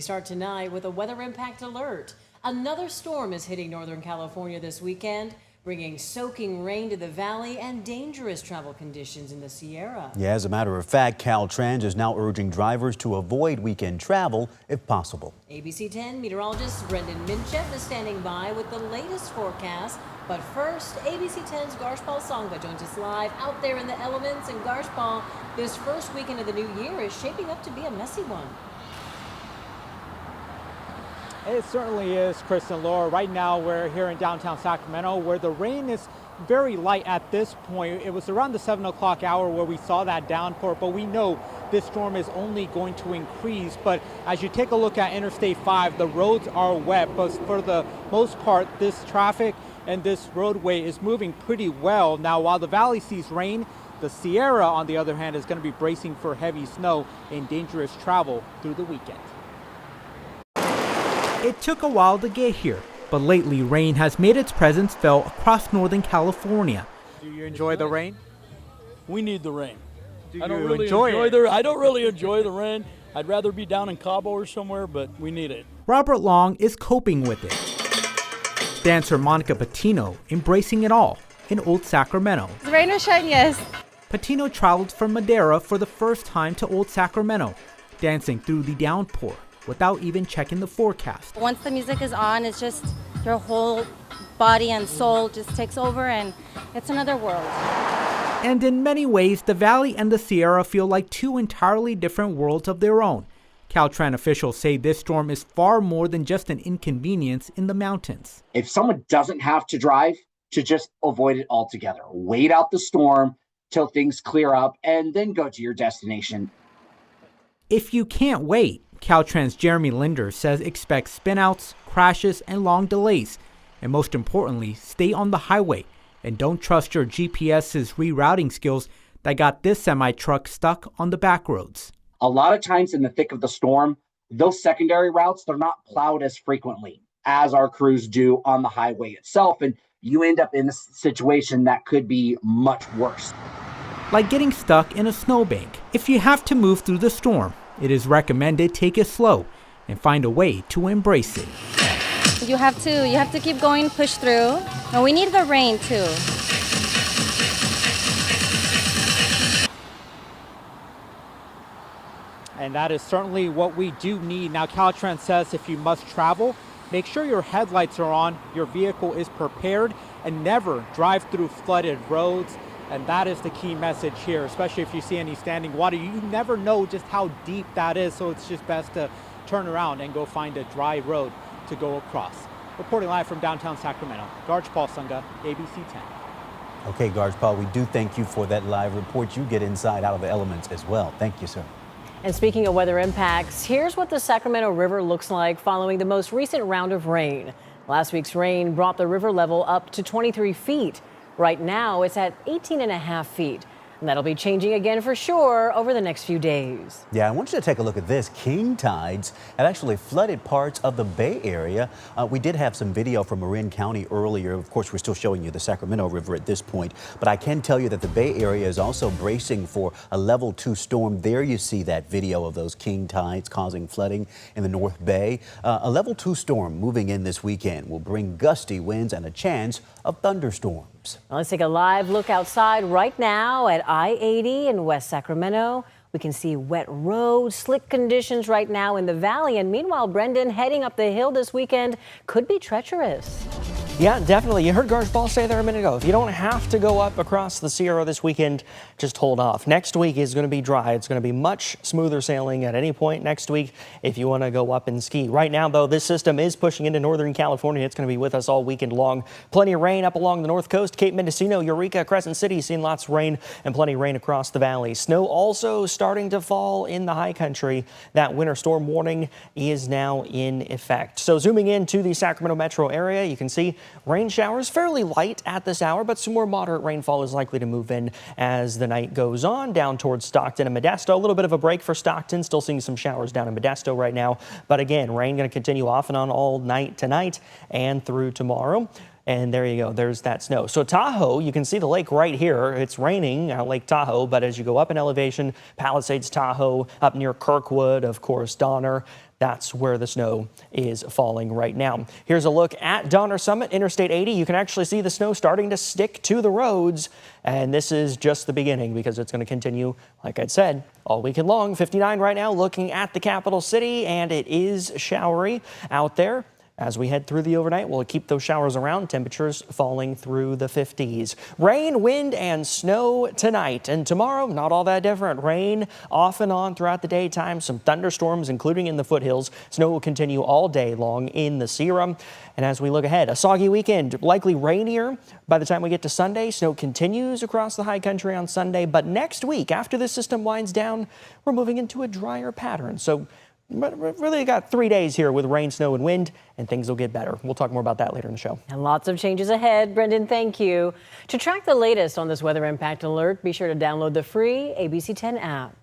We start tonight with a weather impact alert. Another storm is hitting Northern California this weekend, bringing soaking rain to the valley and dangerous travel conditions in the Sierra. Yeah, as a matter of fact, Caltrans is now urging drivers to avoid weekend travel if possible. ABC 10 meteorologist Brendan Minchef is standing by with the latest forecast. But first, ABC 10's Garshpal Sangha joins us live out there in the elements. And Garshpal, this first weekend of the new year is shaping up to be a messy one. It certainly is, Chris and Laura. Right now we're here in downtown Sacramento where the rain is very light at this point. It was around the 7 o'clock hour where we saw that downpour, but we know this storm is only going to increase. But as you take a look at Interstate 5, the roads are wet, but for the most part, this traffic and this roadway is moving pretty well. Now, while the valley sees rain, the Sierra, on the other hand, is going to be bracing for heavy snow and dangerous travel through the weekend. It took a while to get here, but lately rain has made its presence felt across Northern California. Do you enjoy the rain? We need the rain. Do I don't you really enjoy it? I don't really enjoy the rain. I'd rather be down in Cabo or somewhere, but we need it. Robert Long is coping with it. Dancer Monica Patino embracing it all in Old Sacramento. Rain or shine, yes. Patino traveled from Madera for the first time to Old Sacramento, dancing through the downpour without even checking the forecast. Once the music is on, it's just your whole body and soul just takes over and it's another world. And in many ways, the valley and the Sierra feel like two entirely different worlds of their own. Caltrans officials say this storm is far more than just an inconvenience in the mountains. If someone doesn't have to drive, to just avoid it altogether. Wait out the storm till things clear up and then go to your destination. If you can't wait, Caltrans' Jeremy Linder says expect spinouts, crashes, and long delays. And most importantly, stay on the highway and don't trust your GPS's rerouting skills that got this semi-truck stuck on the back roads. A lot of times in the thick of the storm, those secondary routes, they're not plowed as frequently as our crews do on the highway itself. And you end up in a situation that could be much worse. Like getting stuck in a snowbank. If you have to move through the storm, it is recommended take it slow and find a way to embrace it. You have to keep going, push through. And we need the rain too. And that is certainly what we do need. Now, Caltrans says if you must travel, make sure your headlights are on, your vehicle is prepared, and never drive through flooded roads. And that is the key message here, especially if you see any standing water. You never know just how deep that is, so it's just best to turn around and go find a dry road to go across. Reporting live from downtown Sacramento, Garshpal Sangha, ABC 10. Okay, Garshpal, we do thank you for that live report. You get inside out of the elements as well. Thank you, sir. And speaking of weather impacts, here's what the Sacramento River looks like following the most recent round of rain. Last week's rain brought the river level up to 23 feet. Right now, it's at 18.5 feet. And that'll be changing again for sure over the next few days. Yeah, I want you to take a look at this. King tides had actually flooded parts of the Bay Area. We did have some video from Marin County earlier. Of course, we're still showing you the Sacramento River at this point. But I can tell you that the Bay Area is also bracing for a level 2 storm. There you see that video of those king tides causing flooding in the North Bay. A level 2 storm moving in this weekend will bring gusty winds and a chance of thunderstorms. Now let's take a live look outside right now at I-80 in West Sacramento. We can see wet roads, slick conditions right now in the valley. And meanwhile, Brendan, heading up the hill this weekend could be treacherous. Yeah, definitely. You heard Garshpal say there a minute ago, if you don't have to go up across the Sierra this weekend, just hold off. Next week is going to be dry. It's going to be much smoother sailing at any point next week if you want to go up and ski. Right now, though, this system is pushing into Northern California. It's going to be with us all weekend long. Plenty of rain up along the north coast. Cape Mendocino, Eureka, Crescent City, seeing lots of rain and plenty of rain across the valley. Snow also starting to fall in the high country. That winter storm warning is now in effect. So zooming into the Sacramento metro area, you can see rain showers fairly light at this hour, but some more moderate rainfall is likely to move in as the night goes on down towards Stockton and Modesto. A little bit of a break for Stockton, still seeing some showers down in Modesto right now. But again, rain going to continue off and on all night tonight and through tomorrow. And there you go. There's that snow. So Tahoe, you can see the lake right here. It's raining at Lake Tahoe, but as you go up in elevation, Palisades, Tahoe, up near Kirkwood, of course, Donner, That's where the snow is falling right now. Here's a look at Donner Summit, Interstate 80. You can actually see the snow starting to stick to the roads. And this is just the beginning because it's going to continue, like I'd said, all weekend long. 59 right now, looking at the capital city, and it is showery out there. As we head through the overnight, we'll keep those showers around, temperatures falling through the 50s. Rain, wind, and snow tonight. And tomorrow, not all that different. Rain off and on throughout the daytime, some thunderstorms, including in the foothills. Snow will continue all day long in the Sierra. And as we look ahead, a soggy weekend, likely rainier by the time we get to Sunday. Snow continues across the high country on Sunday. But next week, after this system winds down, we're moving into a drier pattern. So really got 3 days here with rain, snow, and wind, and things will get better. We'll talk more about that later in the show. And lots of changes ahead. Brendan, thank you. To track the latest on this weather impact alert, be sure to download the free ABC 10 app.